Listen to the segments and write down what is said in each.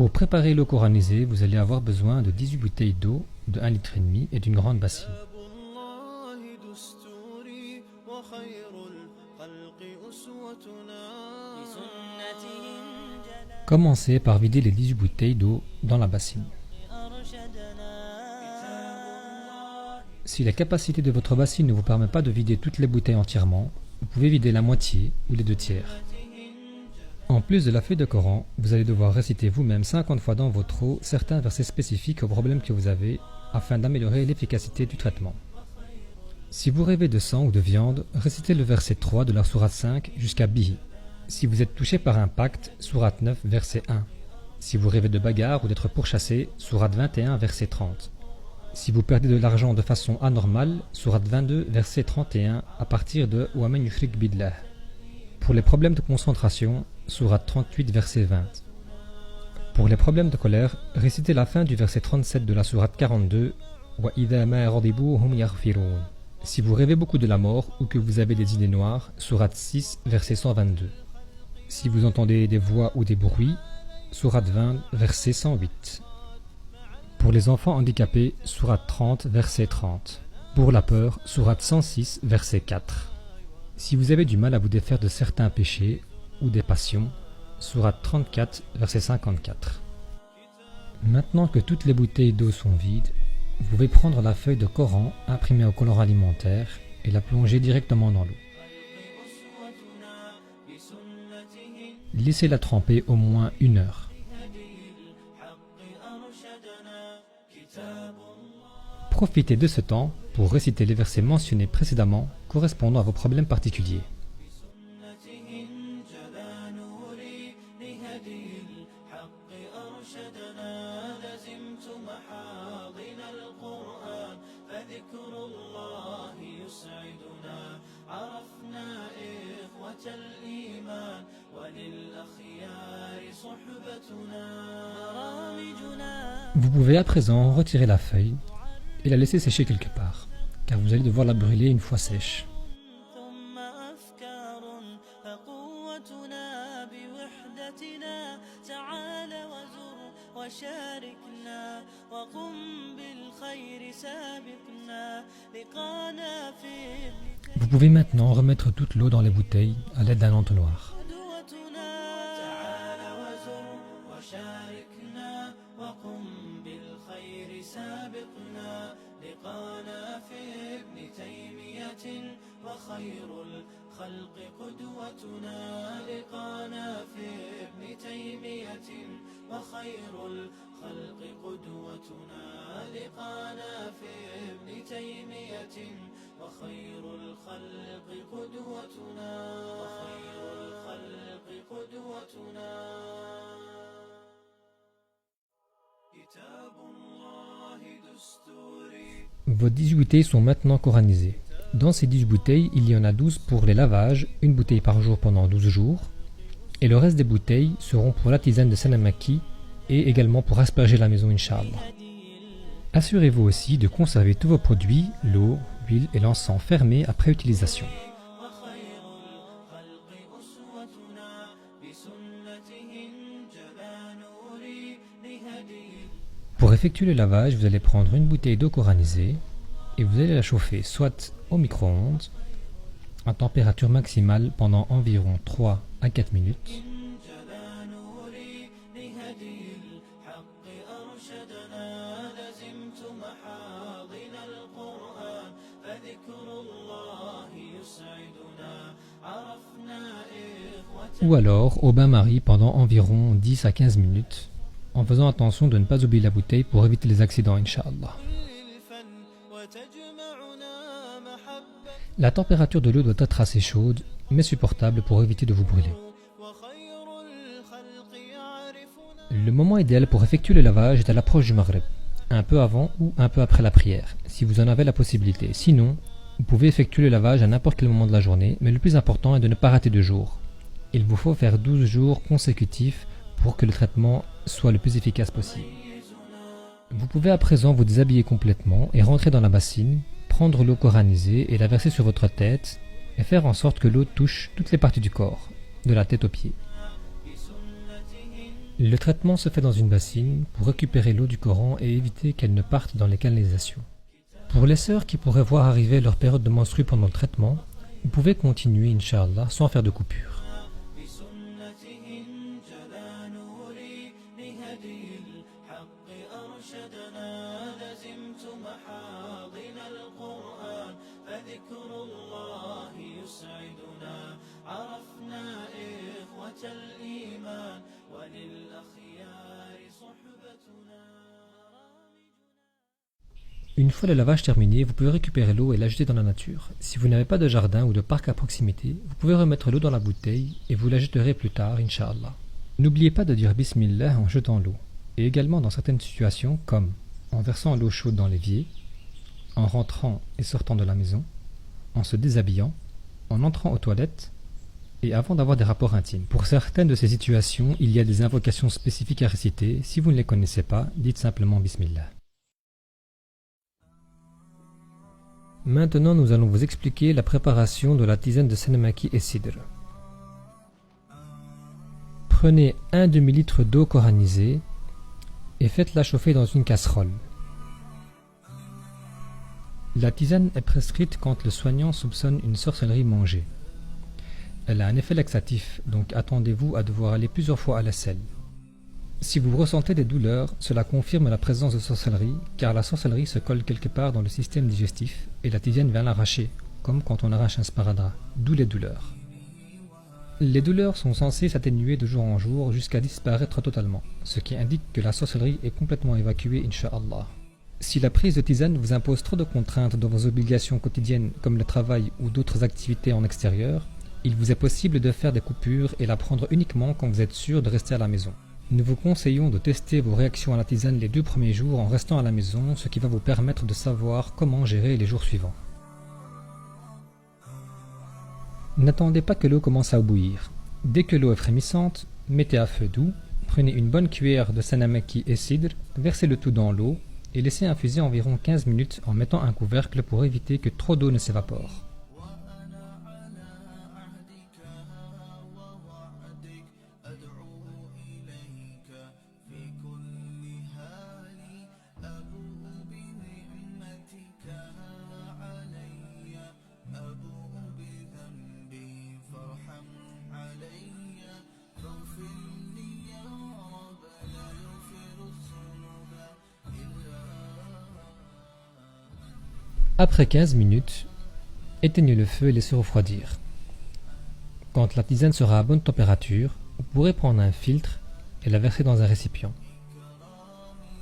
Pour préparer l'eau coranisée, vous allez avoir besoin de 18 bouteilles d'eau de 1,5 litre et d'une grande bassine. Commencez par vider les 18 bouteilles d'eau dans la bassine. Si la capacité de votre bassine ne vous permet pas de vider toutes les bouteilles entièrement, vous pouvez vider la moitié ou les 2/3. En plus de la feuille de Coran, vous allez devoir réciter vous-même 50 fois dans votre eau certains versets spécifiques au problème que vous avez afin d'améliorer l'efficacité du traitement. Si vous rêvez de sang ou de viande, récitez le verset 3 de la sourate 5 jusqu'à Bihi. Si vous êtes touché par un pacte, sourate 9, verset 1. Si vous rêvez de bagarre ou d'être pourchassé, sourate 21, verset 30. Si vous perdez de l'argent de façon anormale, sourate 22, verset 31, à partir de « Wa man yushrik billah ». Pour les problèmes de concentration, sourate 38, verset 20. Pour les problèmes de colère, récitez la fin du verset 37 de la sourate 42 « Wa idha ma ghadibu hum yaghfirun ». Si vous rêvez beaucoup de la mort ou que vous avez des idées noires, sourate 6, verset 122. Si vous entendez des voix ou des bruits, sourate 20, verset 108. Pour les enfants handicapés, sourate 30, verset 30. Pour la peur, sourate 106, verset 4. Si vous avez du mal à vous défaire de certains péchés ou des passions, sourate 34, verset 54. Maintenant que toutes les bouteilles d'eau sont vides, vous pouvez prendre la feuille de Coran imprimée au colorant alimentaire et la plonger directement dans l'eau. Laissez-la tremper au moins 1 heure. Profitez de ce temps pour réciter les versets mentionnés précédemment correspondant à vos problèmes particuliers. Vous pouvez à présent retirer la feuille et la laisser sécher quelque part, car vous allez devoir la brûler une fois sèche. Vous pouvez maintenant remettre toute l'eau dans les bouteilles à l'aide d'un entonnoir. Vos 18 bouteilles sont maintenant coranisées. Dans ces 18 bouteilles, il y en a 12 pour les lavages, une bouteille par jour pendant 12 jours, et le reste des bouteilles seront pour la tisane de Sanamaki et également pour asperger la maison, Inch'Allah. Assurez-vous aussi de conserver tous vos produits, l'eau, l'huile et l'encens fermés après utilisation. Pour effectuer le lavage, vous allez prendre une bouteille d'eau coranisée et vous allez la chauffer soit au micro-ondes à température maximale pendant environ 3 à 4 minutes, ou alors au bain-marie pendant environ 10 à 15 minutes, en faisant attention de ne pas oublier la bouteille pour éviter les accidents, Inch'Allah. La température de l'eau doit être assez chaude, mais supportable pour éviter de vous brûler. Le moment idéal pour effectuer le lavage est à l'approche du Maghreb, un peu avant ou un peu après la prière, si vous en avez la possibilité. Sinon, vous pouvez effectuer le lavage à n'importe quel moment de la journée, mais le plus important est de ne pas rater de jour. Il vous faut faire 12 jours consécutifs pour que le traitement soit le plus efficace possible. Vous pouvez à présent vous déshabiller complètement et rentrer dans la bassine, prendre l'eau coranisée et la verser sur votre tête et faire en sorte que l'eau touche toutes les parties du corps, de la tête aux pieds. Le traitement se fait dans une bassine pour récupérer l'eau du Coran et éviter qu'elle ne parte dans les canalisations. Pour les sœurs qui pourraient voir arriver leur période de menstrues pendant le traitement, vous pouvez continuer, Inch'Allah, sans faire de coupure. Une fois le lavage terminé, vous pouvez récupérer l'eau et la jeter dans la nature. Si vous n'avez pas de jardin ou de parc à proximité, vous pouvez remettre l'eau dans la bouteille et vous la jeterez plus tard, Inch'Allah. N'oubliez pas de dire Bismillah en jetant l'eau, et également dans certaines situations comme en versant l'eau chaude dans l'évier, en rentrant et sortant de la maison, en se déshabillant, en entrant aux toilettes et avant d'avoir des rapports intimes. Pour certaines de ces situations, il y a des invocations spécifiques à réciter. Si vous ne les connaissez pas, dites simplement Bismillah. Maintenant, nous allons vous expliquer la préparation de la tisane de Senemaki et Sidr. Prenez un demi-litre d'eau coranisée et faites-la chauffer dans une casserole. La tisane est prescrite quand le soignant soupçonne une sorcellerie mangée. Elle a un effet laxatif, donc attendez-vous à devoir aller plusieurs fois à la selle. Si vous ressentez des douleurs, cela confirme la présence de sorcellerie, car la sorcellerie se colle quelque part dans le système digestif et la tisane vient l'arracher, comme quand on arrache un sparadrap, d'où les douleurs. Les douleurs sont censées s'atténuer de jour en jour jusqu'à disparaître totalement, ce qui indique que la sorcellerie est complètement évacuée, Inch'Allah. Si la prise de tisane vous impose trop de contraintes dans vos obligations quotidiennes comme le travail ou d'autres activités en extérieur, il vous est possible de faire des coupures et la prendre uniquement quand vous êtes sûr de rester à la maison. Nous vous conseillons de tester vos réactions à la tisane les 2 premiers jours en restant à la maison, ce qui va vous permettre de savoir comment gérer les jours suivants. N'attendez pas que l'eau commence à bouillir. Dès que l'eau est frémissante, mettez à feu doux, prenez une bonne cuillère de Senemaki et Sidr, versez le tout dans l'eau et laissez infuser environ 15 minutes en mettant un couvercle pour éviter que trop d'eau ne s'évapore. Après 15 minutes, éteignez le feu et laissez refroidir. Quand la tisane sera à bonne température, vous pourrez prendre un filtre et la verser dans un récipient.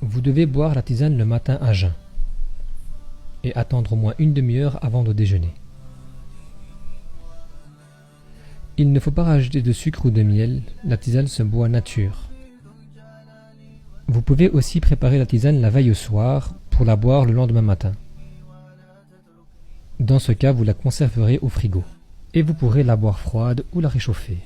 Vous devez boire la tisane le matin à jeun et attendre au moins une demi-heure avant de déjeuner. Il ne faut pas rajouter de sucre ou de miel, la tisane se boit nature. Vous pouvez aussi préparer la tisane la veille au soir pour la boire le lendemain matin. Dans ce cas, vous la conserverez au frigo et vous pourrez la boire froide ou la réchauffer.